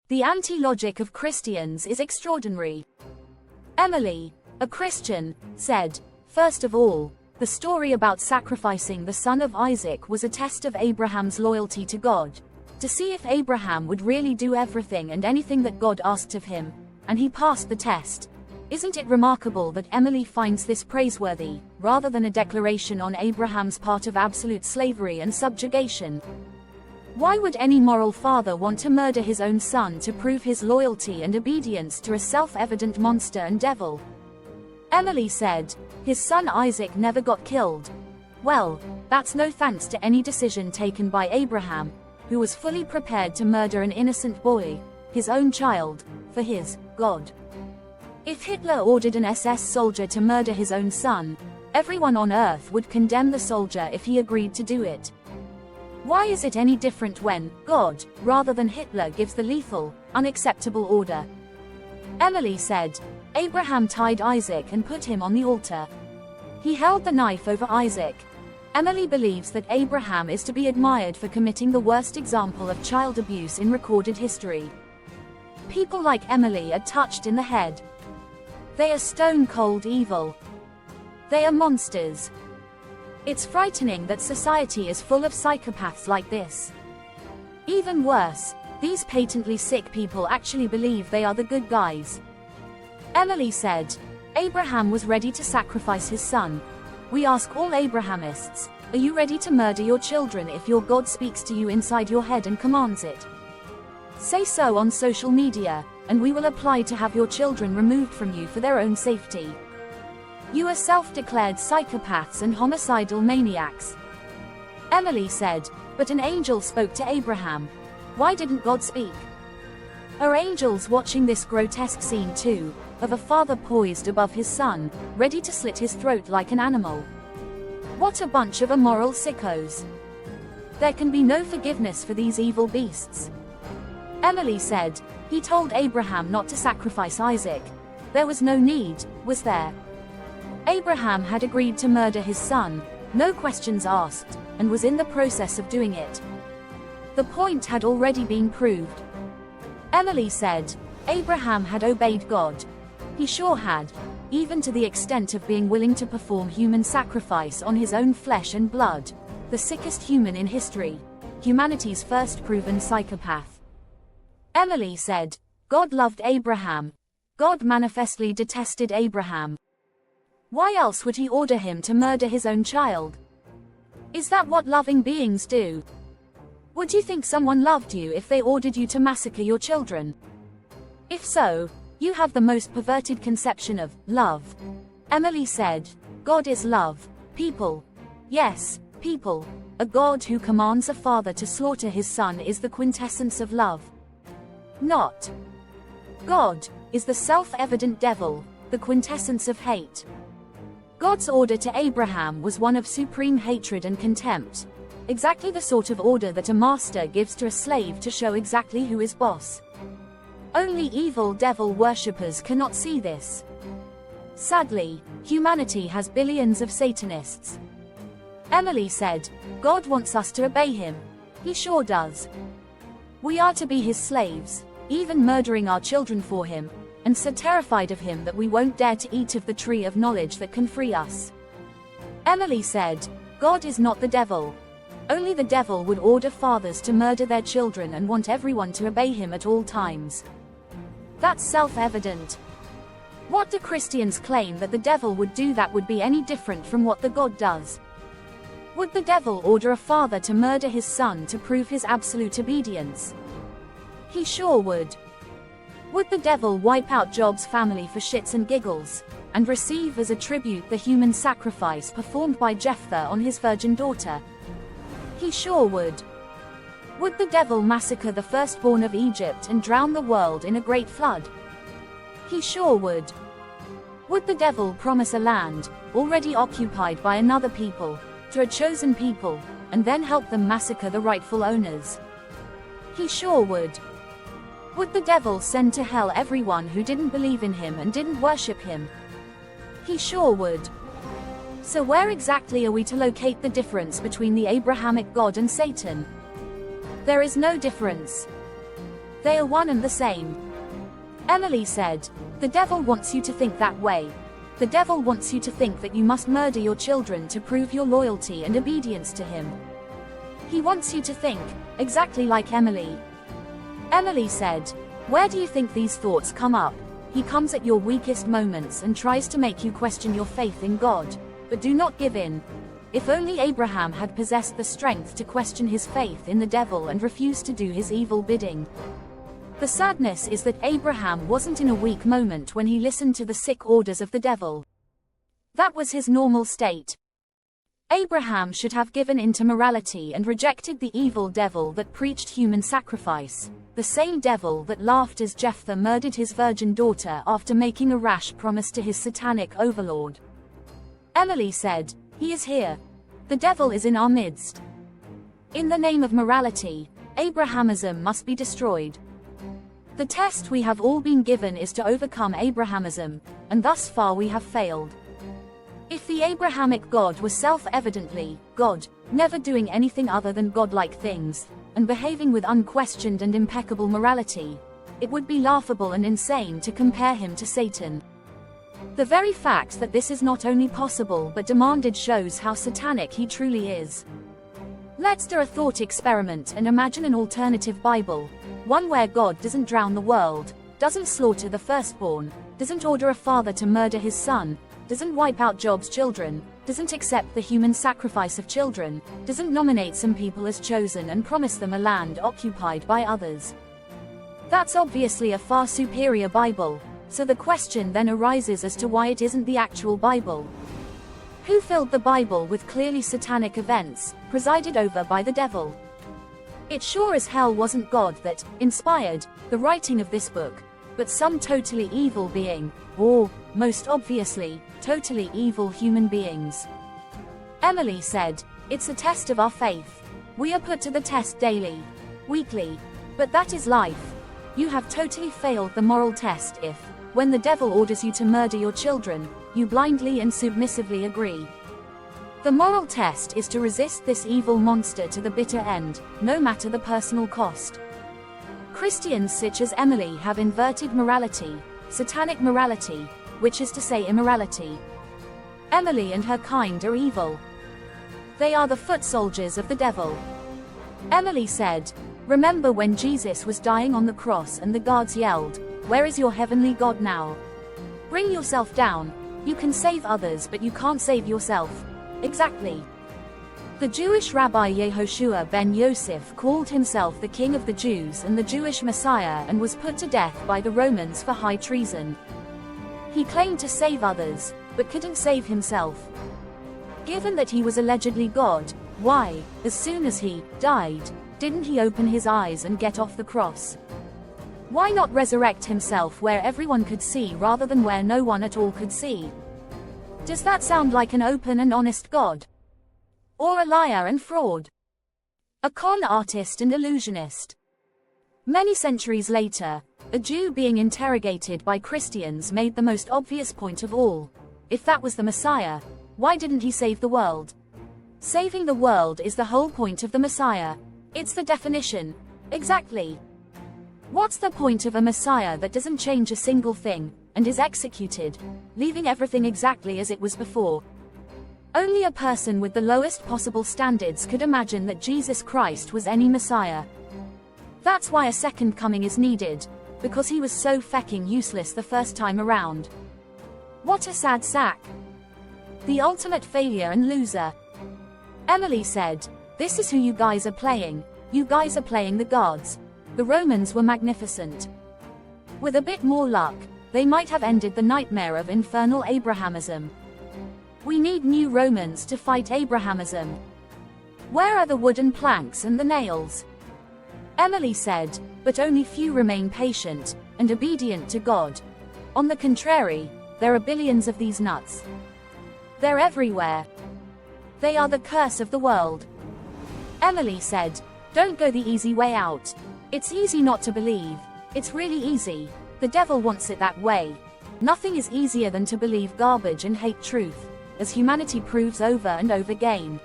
The anti-logic of Christians is extraordinary. Emily, a Christian, said, "First of all, the story about sacrificing the son of Isaac was a test of Abraham's loyalty to God, to see if Abraham would really do everything and anything that God asked of him, and he passed the test. Isn't it remarkable that Emily finds this praiseworthy, rather than a declaration on Abraham's part of absolute slavery and subjugation? Why would any moral father want to murder his own son to prove his loyalty and obedience to a self-evident monster and devil?" Emily said, "His son Isaac never got killed. Well, that's no thanks to any decision taken by Abraham, who was fully prepared to murder an innocent boy, his own child, for his God. If Hitler ordered an SS soldier to murder his own son, everyone on earth would condemn the soldier if he agreed to do it. Why is it any different when God, rather than Hitler, gives the lethal, unacceptable order?" Emily said, "Abraham tied Isaac and put him on the altar. He held the knife over Isaac." Emily believes that Abraham is to be admired for committing the worst example of child abuse in recorded history. People like Emily are touched in the head. They are stone-cold evil. They are monsters. It's frightening that society is full of psychopaths like this. Even worse, these patently sick people actually believe they are the good guys. Emily said, "Abraham was ready to sacrifice his son. We ask all Abrahamists, are you ready to murder your children if your God speaks to you inside your head and commands it? Say so on social media, and we will apply to have your children removed from you for their own safety. You are self-declared psychopaths and homicidal maniacs." Emily said, "But an angel spoke to Abraham. Why didn't God speak? Are angels watching this grotesque scene too, of a father poised above his son, ready to slit his throat like an animal? What a bunch of immoral sickos. There can be no forgiveness for these evil beasts." Emily said, "He told Abraham not to sacrifice Isaac. There was no need, was there? Abraham had agreed to murder his son, no questions asked, and was in the process of doing it. The point had already been proved." Emily said, "Abraham had obeyed God. He sure had, even to the extent of being willing to perform human sacrifice on his own flesh and blood, the sickest human in history, humanity's first proven psychopath." Emily said, "God loved Abraham. God manifestly detested Abraham. Why else would he order him to murder his own child? Is that what loving beings do? Would you think someone loved you if they ordered you to massacre your children? If so, you have the most perverted conception of love." Emily said, "God is love. People. Yes, people. A God who commands a father to slaughter his son is the quintessence of love. Not. God is the self-evident devil, the quintessence of hate. God's order to Abraham was one of supreme hatred and contempt. Exactly the sort of order that a master gives to a slave to show exactly who is boss. Only evil devil worshippers cannot see this. Sadly, humanity has billions of Satanists." Emily said, "God wants us to obey him. He sure does. We are to be his slaves, even murdering our children for him, and so terrified of him that we won't dare to eat of the tree of knowledge that can free us." Emily said, "God is not the devil. Only the devil would order fathers to murder their children and want everyone to obey him at all times. That's self-evident. What do Christians claim that the devil would do that would be any different from what the God does? Would the devil order a father to murder his son to prove his absolute obedience? He sure would. Would the devil wipe out Job's family for shits and giggles, and receive as a tribute the human sacrifice performed by Jephthah on his virgin daughter? He sure would. Would the devil massacre the firstborn of Egypt and drown the world in a great flood? He sure would. Would the devil promise a land, already occupied by another people, to a chosen people, and then help them massacre the rightful owners? He sure would. Would the devil send to hell everyone who didn't believe in him and didn't worship him? He sure would. So where exactly are we to locate the difference between the Abrahamic God and Satan? There is no difference. They are one and the same. Emily said, "The devil wants you to think that way. The devil wants you to think that you must murder your children to prove your loyalty and obedience to him. He wants you to think, exactly like Emily." Emily said, "Where do you think these thoughts come up? He comes at your weakest moments and tries to make you question your faith in God. But do not give in. If only Abraham had possessed the strength to question his faith in the devil and refuse to do his evil bidding." The sadness is that Abraham wasn't in a weak moment when he listened to the sick orders of the devil. That was his normal state. Abraham should have given in to morality and rejected the evil devil that preached human sacrifice, the same devil that laughed as Jephthah murdered his virgin daughter after making a rash promise to his satanic overlord. Emily said, "He is here. The devil is in our midst. In the name of morality, Abrahamism must be destroyed. The test we have all been given is to overcome Abrahamism, and thus far we have failed. If the Abrahamic God was self-evidently God, never doing anything other than godlike things, and behaving with unquestioned and impeccable morality, it would be laughable and insane to compare him to Satan. The very fact that this is not only possible but demanded shows how satanic he truly is. Let's do a thought experiment and imagine an alternative Bible, one where God doesn't drown the world, doesn't slaughter the firstborn, doesn't order a father to murder his son, doesn't wipe out Job's children, doesn't accept the human sacrifice of children, doesn't nominate some people as chosen and promise them a land occupied by others. That's obviously a far superior Bible, so the question then arises as to why it isn't the actual Bible. Who filled the Bible with clearly satanic events, presided over by the devil? It sure as hell wasn't God that inspired the writing of this book, but some totally evil being, or, most obviously, totally evil human beings. Emily said, "It's a test of our faith. We are put to the test daily, weekly. But that is life. You have totally failed the moral test if, when the devil orders you to murder your children, you blindly and submissively agree. The moral test is to resist this evil monster to the bitter end, no matter the personal cost." Christians such as Emily have inverted morality, satanic morality, which is to say immorality. Emily and her kind are evil. They are the foot soldiers of the devil. Emily said, "Remember when Jesus was dying on the cross and the guards yelled, 'Where is your heavenly God now? Bring yourself down. You can save others but you can't save yourself.' Exactly." The Jewish Rabbi Yehoshua ben Yosef called himself the King of the Jews and the Jewish Messiah and was put to death by the Romans for high treason. He claimed to save others, but couldn't save himself. Given that he was allegedly God, why, as soon as he died, didn't he open his eyes and get off the cross? Why not resurrect himself where everyone could see rather than where no one at all could see? Does that sound like an open and honest God? Or a liar and fraud? A con artist and illusionist? Many centuries later, a Jew being interrogated by Christians made the most obvious point of all. If that was the Messiah, why didn't he save the world? Saving the world is the whole point of the Messiah. It's the definition. Exactly. What's the point of a Messiah that doesn't change a single thing, and is executed, leaving everything exactly as it was before? Only a person with the lowest possible standards could imagine that Jesus Christ was any Messiah. That's why a second coming is needed, because he was so fecking useless the first time around. What a sad sack. The ultimate failure and loser. Emily said, "This is who you guys are playing. You guys are playing the gods. The Romans were magnificent. With a bit more luck, they might have ended the nightmare of infernal Abrahamism. We need new Romans to fight Abrahamism. Where are the wooden planks and the nails?" Emily said, "But only few remain patient and obedient to God. On the contrary, there are billions of these nuts. They're everywhere. They are the curse of the world." Emily said, "Don't go the easy way out. It's easy not to believe. It's really easy. The devil wants it that way. Nothing is easier than to believe garbage and hate truth, as humanity proves over and over again."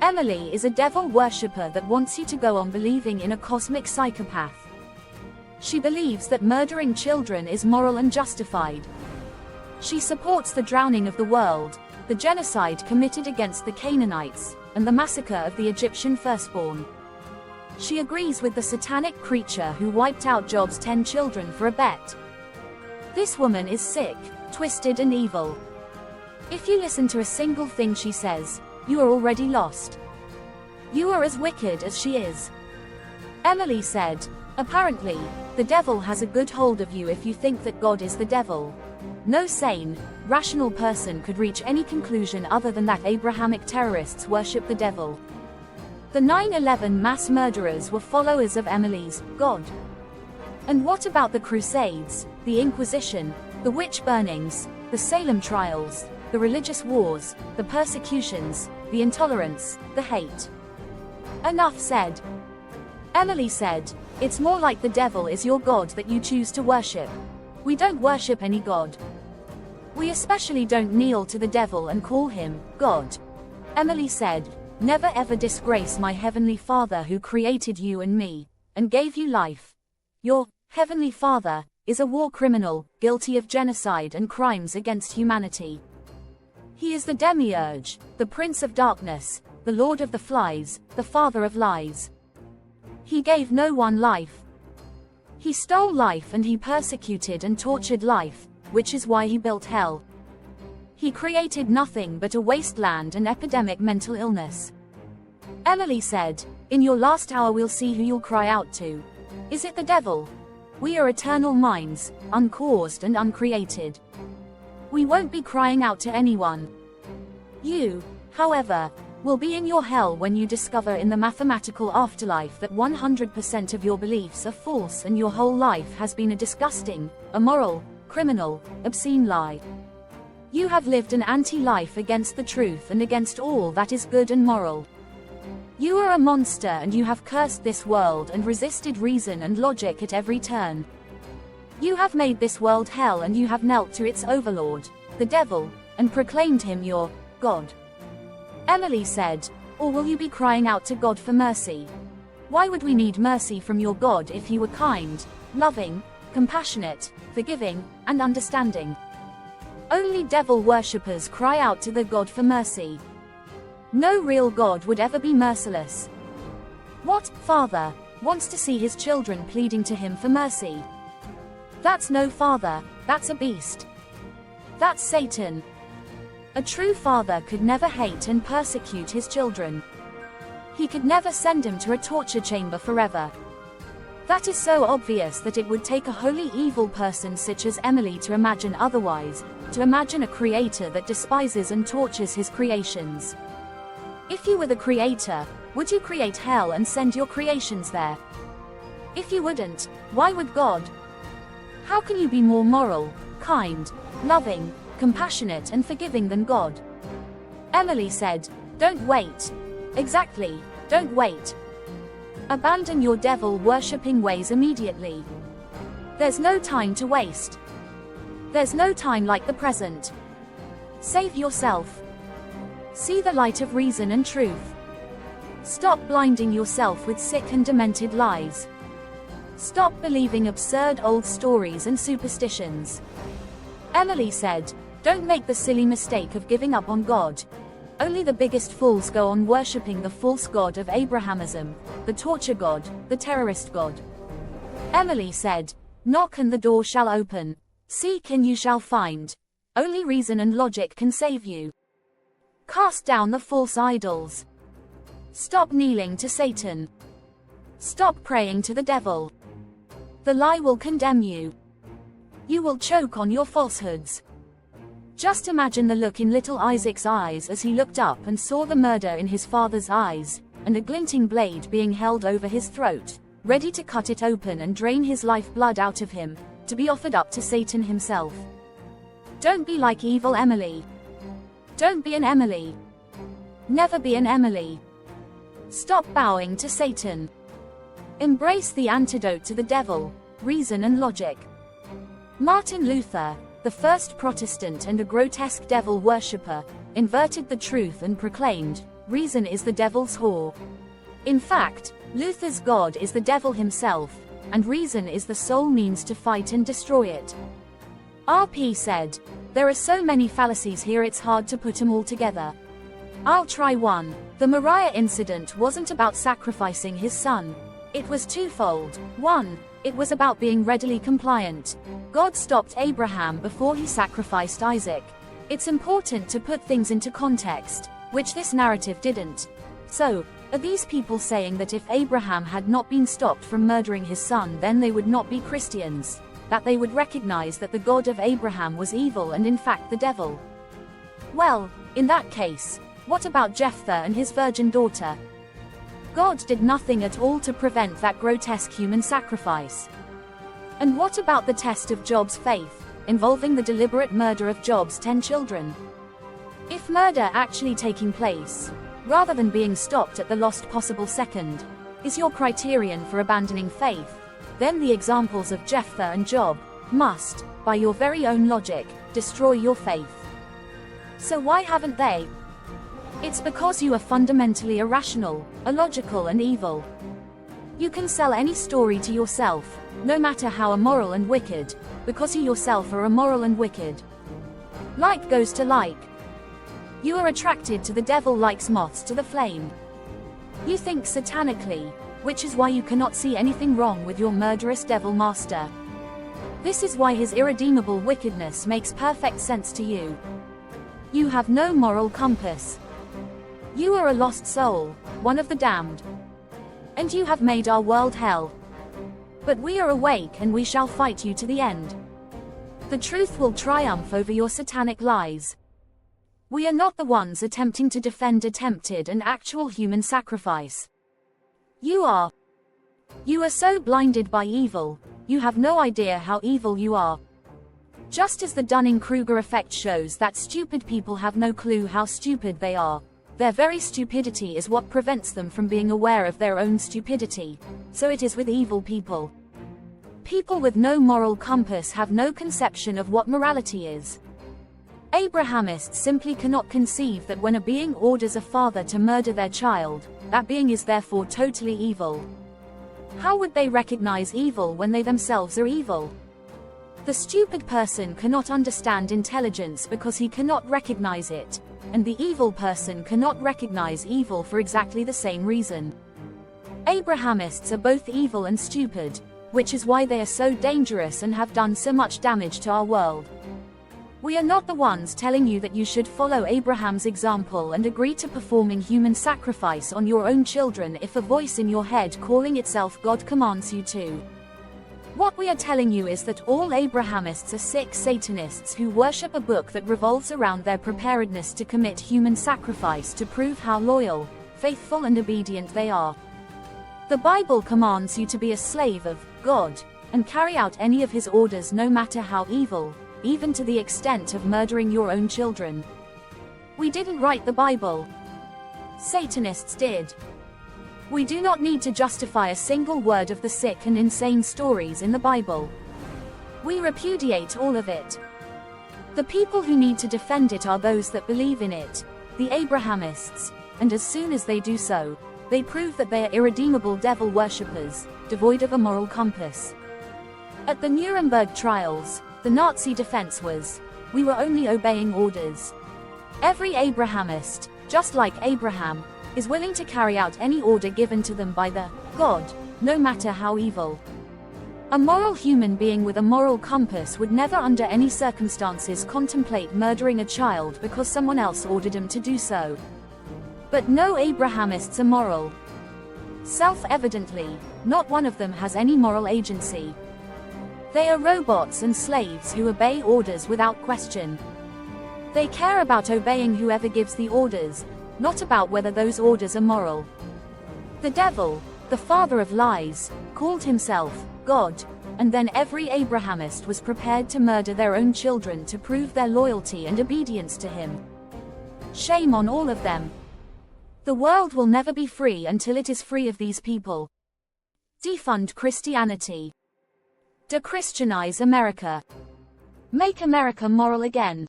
Emily is a devil worshipper that wants you to go on believing in a cosmic psychopath. She believes that murdering children is moral and justified. She supports the drowning of the world, the genocide committed against the Canaanites, and the massacre of the Egyptian firstborn. She agrees with the satanic creature who wiped out Job's 10 children for a bet. This woman is sick, twisted and evil. If you listen to a single thing she says, you are already lost. You are as wicked as she is. Emily said, apparently, the devil has a good hold of you if you think that God is the devil. No sane, rational person could reach any conclusion other than that Abrahamic terrorists worship the devil. The 9/11 mass murderers were followers of Emily's God. And what about the Crusades, the Inquisition, the witch burnings, the Salem trials, the religious wars, the persecutions, the intolerance, the hate? Enough said. Emily said, it's more like the devil is your God that you choose to worship. We don't worship any God. We especially don't kneel to the devil and call him God. Emily said, never ever disgrace my heavenly Father who created you and me, and gave you life. Your heavenly Father is a war criminal, guilty of genocide and crimes against humanity. He is the demiurge, the prince of darkness, the lord of the flies, the father of lies. He gave no one life. He stole life and he persecuted and tortured life, which is why he built hell. He created nothing but a wasteland and epidemic mental illness. Emily said, in your last hour we'll see who you'll cry out to. Is it the devil? We are eternal minds, uncaused and uncreated. We won't be crying out to anyone. You, however, will be in your hell when you discover in the mathematical afterlife that 100% of your beliefs are false and your whole life has been a disgusting, immoral, criminal, obscene lie. You have lived an anti-life against the truth and against all that is good and moral. You are a monster and you have cursed this world and resisted reason and logic at every turn. You have made this world hell and you have knelt to its overlord, the devil, and proclaimed him your God. Emily said, or will you be crying out to God for mercy? Why would we need mercy from your God if he were kind, loving, compassionate, forgiving, and understanding? Only devil worshippers cry out to their God for mercy. No real God would ever be merciless. What father wants to see his children pleading to him for mercy? That's no father, that's a beast. That's Satan. A true father could never hate and persecute his children. He could never send them to a torture chamber forever. That is so obvious that it would take a wholly evil person such as Emily to imagine otherwise, to imagine a creator that despises and tortures his creations. If you were the creator, would you create hell and send your creations there? If you wouldn't, why would God? How can you be more moral, kind, loving, compassionate and forgiving than God? Emily said, don't wait. Exactly, don't wait. Abandon your devil-worshipping ways immediately. There's no time to waste. There's no time like the present. Save yourself. See the light of reason and truth. Stop blinding yourself with sick and demented lies. Stop believing absurd old stories and superstitions. Emily said, don't make the silly mistake of giving up on God. Only the biggest fools go on worshipping the false god of Abrahamism, the torture god, the terrorist god. Emily said, knock and the door shall open. Seek and you shall find. Only reason and logic can save you. Cast down the false idols. Stop kneeling to Satan. Stop praying to the devil. The lie will condemn you. You will choke on your falsehoods. Just imagine the look in little Isaac's eyes as he looked up and saw the murder in his father's eyes, and a glinting blade being held over his throat, ready to cut it open and drain his lifeblood out of him, to be offered up to Satan himself. Don't be like evil Emily. Don't be an Emily. Never be an Emily. Stop bowing to Satan. Embrace the antidote to the devil, reason and logic. Martin Luther, the first Protestant and a grotesque devil worshipper, inverted the truth and proclaimed, reason is the devil's whore. In fact, Luther's God is the devil himself, and reason is the sole means to fight and destroy it. RP said, "There are so many fallacies here it's hard to put them all together. I'll try one. The Moriah incident wasn't about sacrificing his son. It was twofold. One, it was about being readily compliant. God stopped Abraham before he sacrificed Isaac. It's important to put things into context, which this narrative didn't. So, are these people saying that if Abraham had not been stopped from murdering his son, then they would not be Christians? That they would recognize that the God of Abraham was evil and in fact the devil? Well, in that case, what about Jephthah and his virgin daughter? God did nothing at all to prevent that grotesque human sacrifice. And what about the test of Job's faith, involving the deliberate murder of Job's 10 children? If murder actually taking place, rather than being stopped at the last possible second, is your criterion for abandoning faith, then the examples of Jephthah and Job must, by your very own logic, destroy your faith. So why haven't they? It's because you are fundamentally irrational, illogical and evil. You can sell any story to yourself, no matter how immoral and wicked, because you yourself are immoral and wicked. Like goes to like. You are attracted to the devil like moths to the flame. You think satanically, which is why you cannot see anything wrong with your murderous devil master. This is why his irredeemable wickedness makes perfect sense to you. You have no moral compass. You are a lost soul, one of the damned. And you have made our world hell. But we are awake and we shall fight you to the end. The truth will triumph over your satanic lies. We are not the ones attempting to defend attempted and actual human sacrifice. You are. You are so blinded by evil, you have no idea how evil you are. Just as the Dunning-Kruger effect shows that stupid people have no clue how stupid they are. Their very stupidity is what prevents them from being aware of their own stupidity. So it is with evil people. People with no moral compass have no conception of what morality is. Abrahamists simply cannot conceive that when a being orders a father to murder their child, that being is therefore totally evil. How would they recognize evil when they themselves are evil? The stupid person cannot understand intelligence because he cannot recognize it, and the evil person cannot recognize evil for exactly the same reason. Abrahamists are both evil and stupid, which is why they are so dangerous and have done so much damage to our world. We are not the ones telling you that you should follow Abraham's example and agree to performing human sacrifice on your own children if a voice in your head calling itself God commands you to. What we are telling you is that all Abrahamists are sick Satanists who worship a book that revolves around their preparedness to commit human sacrifice to prove how loyal, faithful and obedient they are. The Bible commands you to be a slave of God and carry out any of his orders no matter how evil, even to the extent of murdering your own children. We didn't write the Bible. Satanists did. We do not need to justify a single word of the sick and insane stories in the Bible. We repudiate all of it. The people who need to defend it are those that believe in it, the Abrahamists, and as soon as they do so, they prove that they are irredeemable devil worshippers, devoid of a moral compass. At the Nuremberg trials, the Nazi defense was, "We were only obeying orders." Every Abrahamist, just like Abraham, is willing to carry out any order given to them by the God, no matter how evil. A moral human being with a moral compass would never under any circumstances contemplate murdering a child because someone else ordered him to do so. But no Abrahamists are moral. Self-evidently, not one of them has any moral agency. They are robots and slaves who obey orders without question. They care about obeying whoever gives the orders, not about whether those orders are moral. The devil, the father of lies, called himself God, and then every Abrahamist was prepared to murder their own children to prove their loyalty and obedience to him. Shame on all of them. The world will never be free until it is free of these people. Defund Christianity. De-Christianize America. Make America moral again.